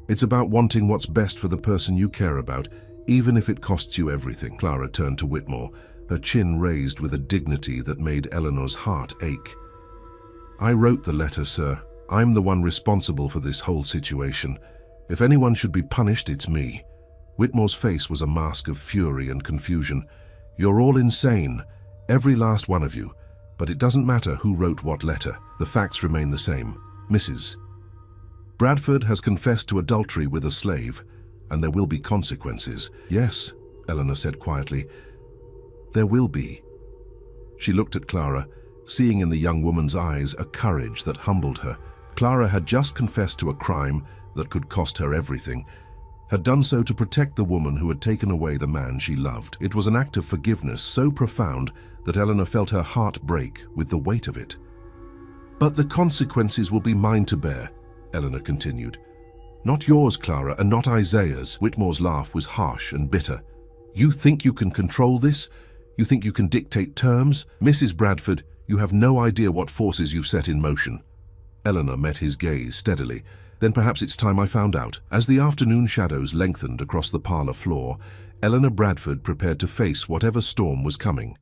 It's about wanting what's best for the person you care about, even if it costs you everything." Clara turned to Whitmore, her chin raised with a dignity that made Eleanor's heart ache. "I wrote the letter, sir. I'm the one responsible for this whole situation. If anyone should be punished, it's me." Whitmore's face was a mask of fury and confusion. "You're all insane, every last one of you. But it doesn't matter who wrote what letter. The facts remain the same. Mrs. Bradford has confessed to adultery with a slave, and there will be consequences." "Yes," Eleanor said quietly, "there will be." She looked at Clara, seeing in the young woman's eyes a courage that humbled her. Clara had just confessed to a crime that could cost her everything, had done so to protect the woman who had taken away the man she loved. It was an act of forgiveness so profound that Eleanor felt her heart break with the weight of it. "But the consequences will be mine to bear," Eleanor continued. "Not yours, Clara, and not Isaiah's." Whitmore's laugh was harsh and bitter. "You think you can control this? You think you can dictate terms? Mrs. Bradford, you have no idea what forces you've set in motion." Eleanor met his gaze steadily. "Then perhaps it's time I found out." As the afternoon shadows lengthened across the parlor floor, Eleanor Bradford prepared to face whatever storm was coming.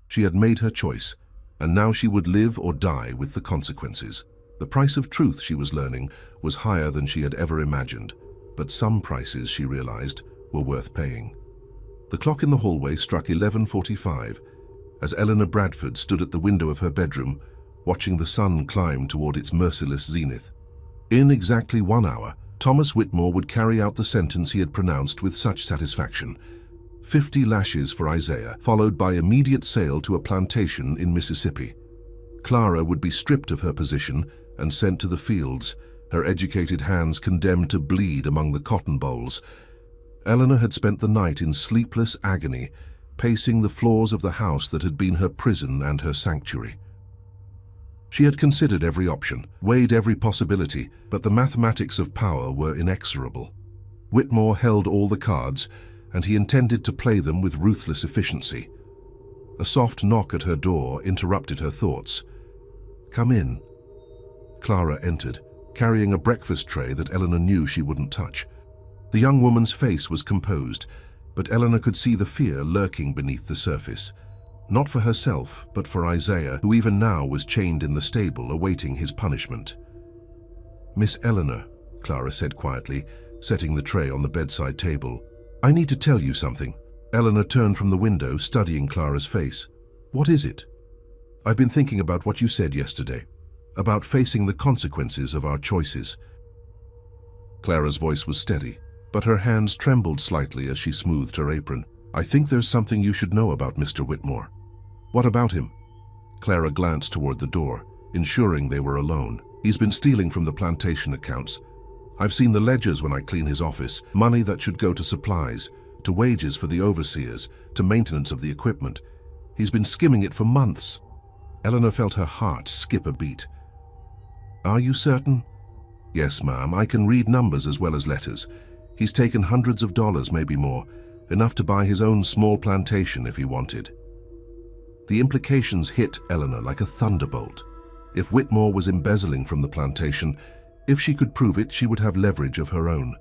She had made her choice, and now she would live or die with the consequences. The price of truth, she was learning, was higher than she had ever imagined, but some prices, she realized, were worth paying. The clock in the hallway struck 11:45 as Eleanor Bradford stood at the window of her bedroom, watching the sun climb toward its merciless zenith. In exactly 1 hour, Thomas Whitmore would carry out the sentence he had pronounced with such satisfaction: 50 lashes for Isaiah, followed by immediate sale to a plantation in Mississippi. Clara would be stripped of her position and sent to the fields, her educated hands condemned to bleed among the cotton bolls. Eleanor had spent the night in sleepless agony, pacing the floors of the house that had been her prison and her sanctuary. She had considered every option, weighed every possibility, but the mathematics of power were inexorable. Whitmore held all the cards, and he intended to play them with ruthless efficiency. A soft knock at her door interrupted her thoughts. "Come in." Clara entered, carrying a breakfast tray that Eleanor knew she wouldn't touch. The young woman's face was composed, but Eleanor could see the fear lurking beneath the surface. Not for herself, but for Isaiah, who even now was chained in the stable awaiting his punishment. "Miss Eleanor," Clara said quietly, setting the tray on the bedside table, "I need to tell you something." Eleanor turned from the window, studying Clara's face. "What is it?" "I've been thinking about what you said yesterday, about facing the consequences of our choices." Clara's voice was steady, but her hands trembled slightly as she smoothed her apron. "I think there's something you should know about Mr. Whitmore." "What about him?" Clara glanced toward the door, ensuring they were alone. "He's been stealing from the plantation accounts. I've seen the ledgers when I clean his office. Money that should go to supplies, to wages for the overseers, to maintenance of the equipment. He's been skimming it for months." Eleanor felt her heart skip a beat. "Are you certain?" "Yes, ma'am. I can read numbers as well as letters. He's taken hundreds of dollars, maybe more, enough to buy his own small plantation if he wanted." The implications hit Eleanor like a thunderbolt. If Whitmore was embezzling from the plantation, if she could prove it, she would have leverage of her own.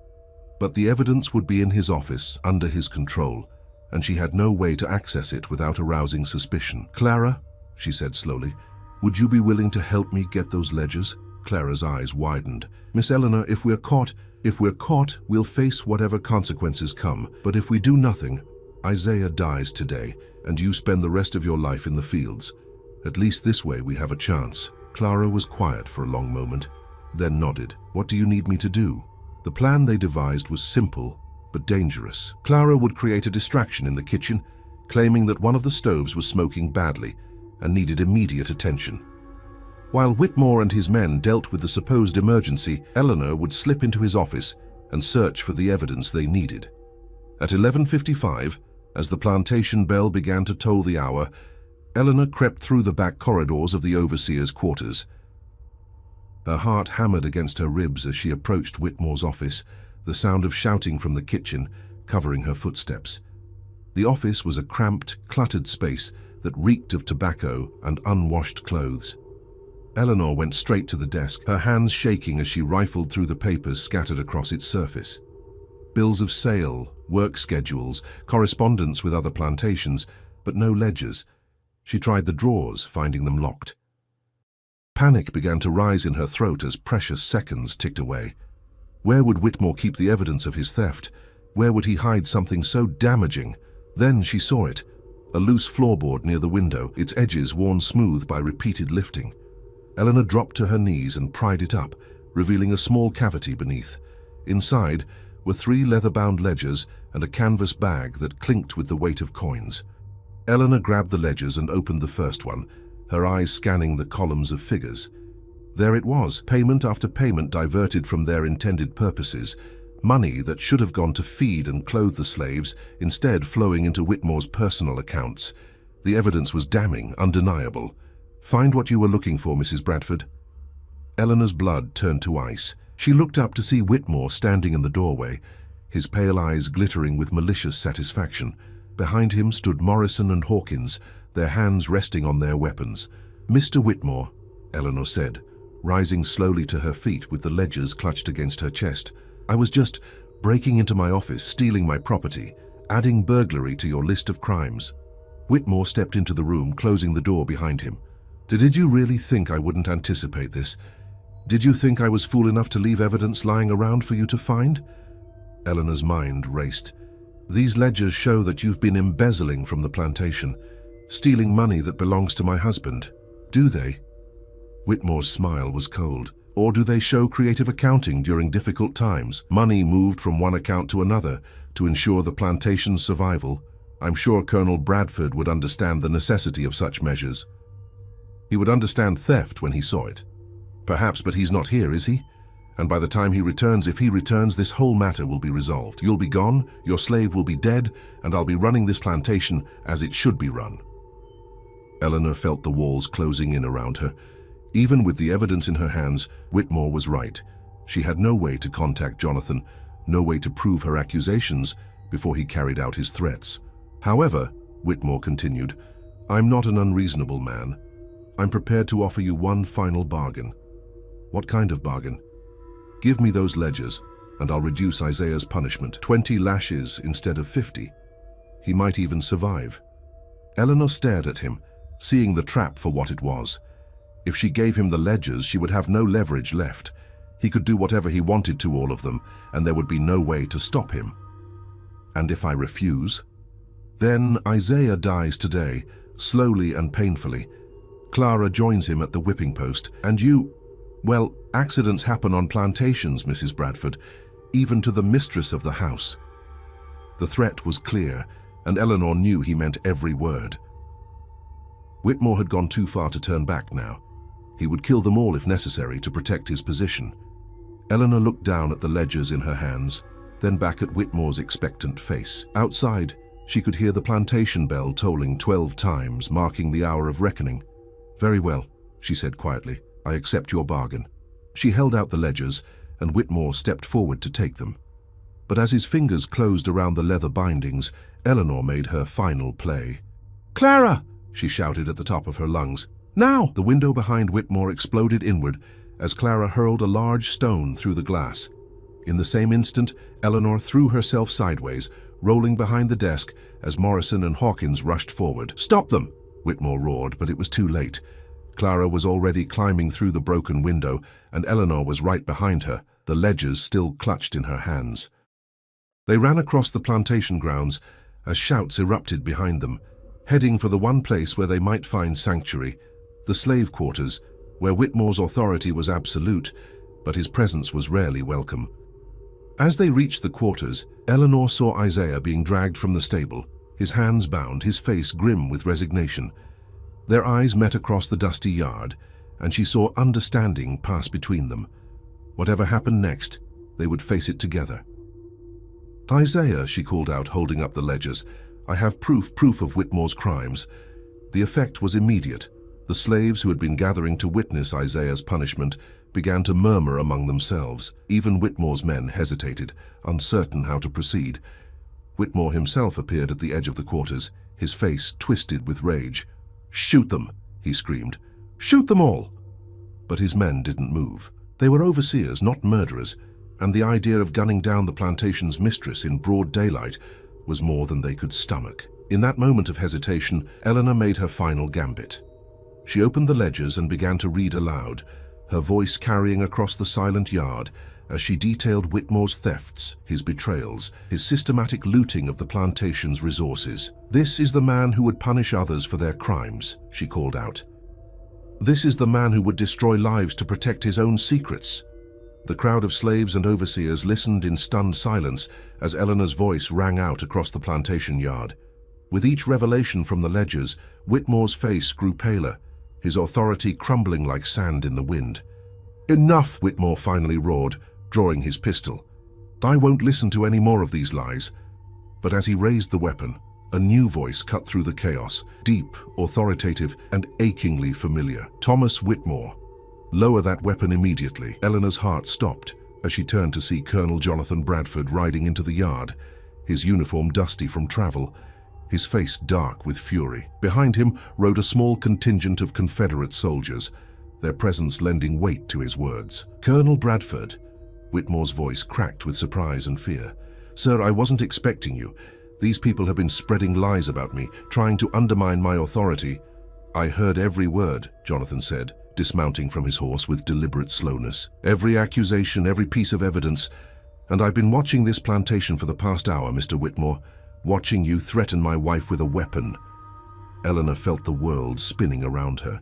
But the evidence would be in his office, under his control, and she had no way to access it without arousing suspicion. "Clara," she said slowly, "would you be willing to help me get those ledgers?" Clara's eyes widened. "Miss Eleanor, if we're caught, we'll face whatever consequences come. But if we do nothing, Isaiah dies today, and you spend the rest of your life in the fields. At least this way we have a chance." Clara was quiet for a long moment. then nodded. "What do you need me to do?" The plan they devised was simple, but dangerous. Clara would create a distraction in the kitchen, claiming that one of the stoves was smoking badly and needed immediate attention. While Whitmore and his men dealt with the supposed emergency, Eleanor would slip into his office and search for the evidence they needed. At 11:55, as the plantation bell began to toll the hour, Eleanor crept through the back corridors of the overseer's quarters. Her heart hammered against her ribs as she approached Whitmore's office, the sound of shouting from the kitchen covering her footsteps. The office was a cramped, cluttered space that reeked of tobacco and unwashed clothes. Eleanor went straight to the desk, her hands shaking as she rifled through the papers scattered across its surface. Bills of sale, work schedules, correspondence with other plantations, but no ledgers. She tried the drawers, finding them locked. Panic began to rise in her throat as precious seconds ticked away. Where would Whitmore keep the evidence of his theft? Where would he hide something so damaging? Then she saw it, a loose floorboard near the window, its edges worn smooth by repeated lifting. Eleanor dropped to her knees and pried it up, revealing a small cavity beneath. Inside were 3 leather-bound ledgers and a canvas bag that clinked with the weight of coins. Eleanor grabbed the ledgers and opened the first one, her eyes scanning the columns of figures. There it was, payment after payment diverted from their intended purposes, money that should have gone to feed and clothe the slaves, instead flowing into Whitmore's personal accounts. The evidence was damning, undeniable. "Find what you were looking for, Mrs. Bradford." Eleanor's blood turned to ice. She looked up to see Whitmore standing in the doorway, his pale eyes glittering with malicious satisfaction. Behind him stood Morrison and Hawkins, their hands resting on their weapons. "Mr. Whitmore," Eleanor said, rising slowly to her feet with the ledgers clutched against her chest, "I was just breaking into my office, stealing my property, adding burglary to your list of crimes." Whitmore stepped into the room, closing the door behind him. "Did you really think I wouldn't anticipate this? Did you think I was fool enough to leave evidence lying around for you to find?" Eleanor's mind raced. "These ledgers show that you've been embezzling from the plantation, stealing money that belongs to my husband. Do they?" Whitmore's smile was cold. "Or do they show creative accounting during difficult times? Money moved from one account to another to ensure the plantation's survival? I'm sure Colonel Bradford would understand the necessity of such measures. He would understand theft when he saw it. Perhaps, but he's not here, is he? And by the time he returns, if he returns, this whole matter will be resolved. You'll be gone, your slave will be dead, and I'll be running this plantation as it should be run." Eleanor felt the walls closing in around her. Even with the evidence in her hands, Whitmore was right. She had no way to contact Jonathan, no way to prove her accusations before he carried out his threats. "However," Whitmore continued, "I'm not an unreasonable man. I'm prepared to offer you one final bargain." "What kind of bargain?" "Give me those ledgers, and I'll reduce Isaiah's punishment, 20 lashes instead of 50. He might even survive." Eleanor stared at him, seeing the trap for what it was. If she gave him the ledgers, she would have no leverage left. He could do whatever he wanted to all of them, and there would be no way to stop him. "And if I refuse?" "Then Isaiah dies today, slowly and painfully. Clara joins him at the whipping post, and you... Well, accidents happen on plantations, Mrs. Bradford, even to the mistress of the house." The threat was clear, and Eleanor knew he meant every word. Whitmore had gone too far to turn back now. He would kill them all if necessary to protect his position. Eleanor looked down at the ledgers in her hands, then back at Whitmore's expectant face. Outside, she could hear the plantation bell tolling 12 times, marking the hour of reckoning. "Very well," she said quietly. "I accept your bargain." She held out the ledgers, and Whitmore stepped forward to take them. But as his fingers closed around the leather bindings, Eleanor made her final play. "Clara!" she shouted at the top of her lungs. "Now!" The window behind Whitmore exploded inward as Clara hurled a large stone through the glass. In the same instant, Eleanor threw herself sideways, rolling behind the desk as Morrison and Hawkins rushed forward. "Stop them!" Whitmore roared, but it was too late. Clara was already climbing through the broken window, and Eleanor was right behind her, the ledgers still clutched in her hands. They ran across the plantation grounds as shouts erupted behind them, heading for the one place where they might find sanctuary, the slave quarters, where Whitmore's authority was absolute, but his presence was rarely welcome. As they reached the quarters, Eleanor saw Isaiah being dragged from the stable, his hands bound, his face grim with resignation. Their eyes met across the dusty yard, and she saw understanding pass between them. Whatever happened next, they would face it together. "Isaiah," she called out, holding up the ledgers, "I have proof of Whitmore's crimes." The effect was immediate. The slaves who had been gathering to witness Isaiah's punishment began to murmur among themselves. Even Whitmore's men hesitated, uncertain how to proceed. Whitmore himself appeared at the edge of the quarters, his face twisted with rage. "Shoot them!" he screamed. "Shoot them all!" But his men didn't move. They were overseers, not murderers, and the idea of gunning down the plantation's mistress in broad daylight was more than they could stomach. In that moment of hesitation, Eleanor made her final gambit. She opened the ledgers and began to read aloud, her voice carrying across the silent yard as she detailed Whitmore's thefts, his betrayals, his systematic looting of the plantation's resources. "This is the man who would punish others for their crimes," she called out. "This is the man who would destroy lives to protect his own secrets." The crowd of slaves and overseers listened in stunned silence as Eleanor's voice rang out across the plantation yard. With each revelation from the ledgers, Whitmore's face grew paler, his authority crumbling like sand in the wind. "Enough!" Whitmore finally roared, drawing his pistol. "I won't listen to any more of these lies." But as he raised the weapon, a new voice cut through the chaos, deep, authoritative, and achingly familiar. "Thomas Whitmore, lower that weapon immediately." Eleanor's heart stopped as she turned to see Colonel Jonathan Bradford riding into the yard, his uniform dusty from travel, his face dark with fury. Behind him rode a small contingent of Confederate soldiers, their presence lending weight to his words. "Colonel Bradford," Whitmore's voice cracked with surprise and fear. "Sir, I wasn't expecting you. These people have been spreading lies about me, trying to undermine my authority." "I heard every word," Jonathan said, dismounting from his horse with deliberate slowness. "Every accusation, every piece of evidence. And I've been watching this plantation for the past hour, Mr. Whitmore, watching you threaten my wife with a weapon." Eleanor felt the world spinning around her.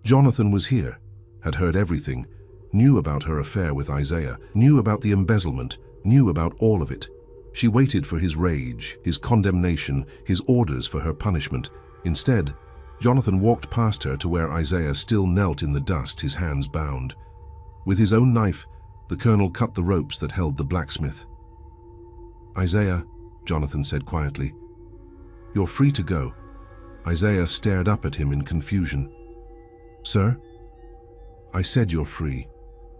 Jonathan was here, had heard everything, knew about her affair with Isaiah, knew about the embezzlement, knew about all of it. She waited for his rage, his condemnation, his orders for her punishment. Instead, Jonathan walked past her to where Isaiah still knelt in the dust, his hands bound. With his own knife, the colonel cut the ropes that held the blacksmith. "Isaiah," Jonathan said quietly, "you're free to go." Isaiah stared up at him in confusion. "Sir?" "I said you're free,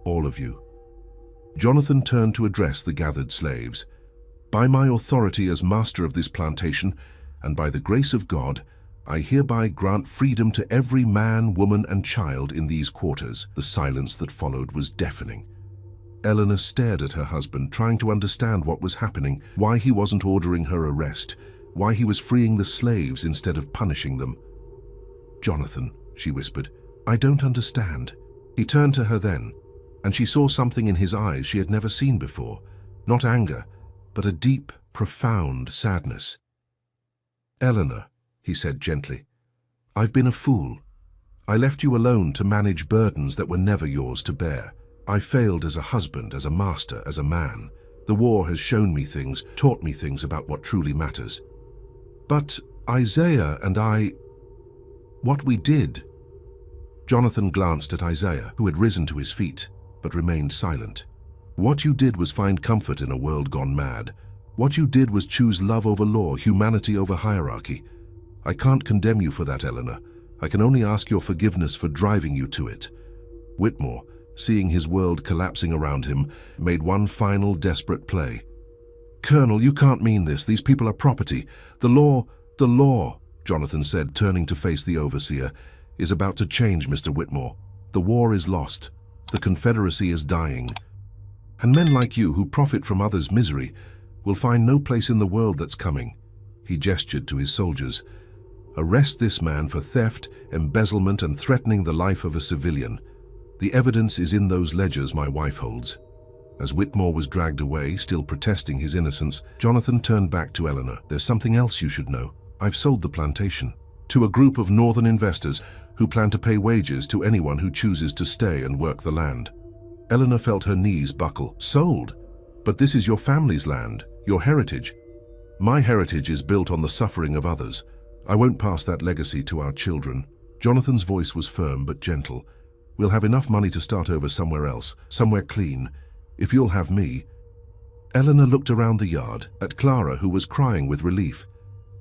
all of you." Jonathan turned to address the gathered slaves. "By my authority as master of this plantation, and by the grace of God, I hereby grant freedom to every man, woman, and child in these quarters." The silence that followed was deafening. Eleanor stared at her husband, trying to understand what was happening, why he wasn't ordering her arrest, why he was freeing the slaves instead of punishing them. "Jonathan," she whispered, "I don't understand." He turned to her then, and she saw something in his eyes she had never seen before. Not anger, but a deep, profound sadness. "Eleanor," he said gently, "I've been a fool. I left you alone to manage burdens that were never yours to bear. I failed as a husband, as a master, as a man. The war has shown me things, taught me things about what truly matters. But Isaiah and what we did." Jonathan glanced at Isaiah, who had risen to his feet, but remained silent. "What you did was find comfort in a world gone mad. What you did was choose love over law, humanity over hierarchy. I can't condemn you for that, Eleanor. I can only ask your forgiveness for driving you to it." Whitmore, seeing his world collapsing around him, made one final desperate play. "Colonel, you can't mean this. These people are property. The law, Jonathan said, turning to face the overseer, "is about to change, Mr. Whitmore. The war is lost. The Confederacy is dying. And men like you, who profit from others' misery, will find no place in the world that's coming." He gestured to his soldiers. "Arrest this man for theft, embezzlement, and threatening the life of a civilian. The evidence is in those ledgers my wife holds." As Whitmore was dragged away, still protesting his innocence, Jonathan turned back to Eleanor. "There's something else you should know. I've sold the plantation to a group of northern investors who plan to pay wages to anyone who chooses to stay and work the land." Eleanor felt her knees buckle. Sold? But this is your family's land, your heritage. My heritage is built on the suffering of others. I won't pass that legacy to our children. Jonathan's voice was firm but gentle. We'll have enough money to start over somewhere else, somewhere clean. If you'll have me. Eleanor looked around the yard, at Clara, who was crying with relief,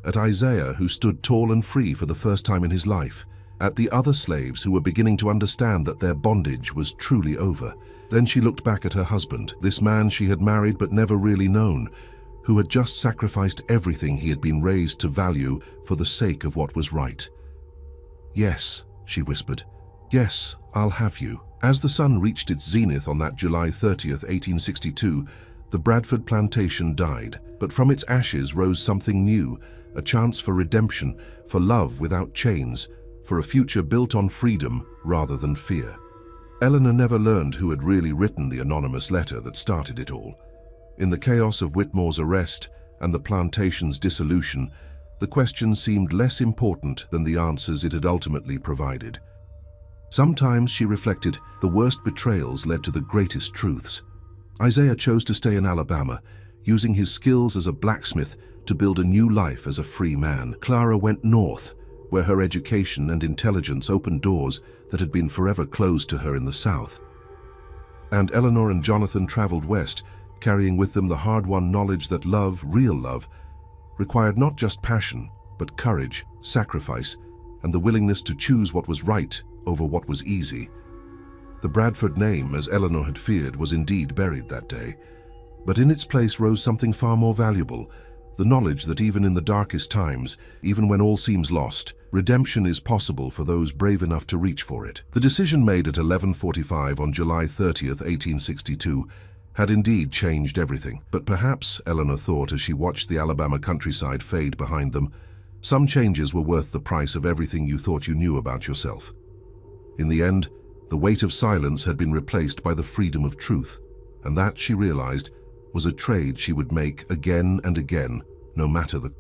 at Isaiah, who stood tall and free for the first time in his life, at the other slaves who were beginning to understand that their bondage was truly over. Then she looked back at her husband, this man she had married but never really known, who had just sacrificed everything he had been raised to value for the sake of what was right. "Yes," she whispered. "Yes, I'll have you." As the sun reached its zenith on that July 30th, 1862, the Bradford plantation died, but from its ashes rose something new, a chance for redemption, for love without chains, for a future built on freedom rather than fear. Eleanor never learned who had really written the anonymous letter that started it all. In the chaos of Whitmore's arrest and the plantation's dissolution, the question seemed less important than the answers it had ultimately provided. Sometimes, she reflected, the worst betrayals led to the greatest truths. Isaiah chose to stay in Alabama, using his skills as a blacksmith to build a new life as a free man. Clara went north, where her education and intelligence opened doors that had been forever closed to her in the South. And Eleanor and Jonathan traveled west, carrying with them the hard-won knowledge that love, real love, required not just passion, but courage, sacrifice, and the willingness to choose what was right over what was easy. The Bradford name, as Eleanor had feared, was indeed buried that day. But in its place rose something far more valuable, the knowledge that even in the darkest times, even when all seems lost, redemption is possible for those brave enough to reach for it. The decision made at 11:45 on July 30th, 1862, had indeed changed everything. But perhaps, Eleanor thought as she watched the Alabama countryside fade behind them, some changes were worth the price of everything you thought you knew about yourself. In the end, the weight of silence had been replaced by the freedom of truth, and that, she realized, was a trade she would make again and again, no matter the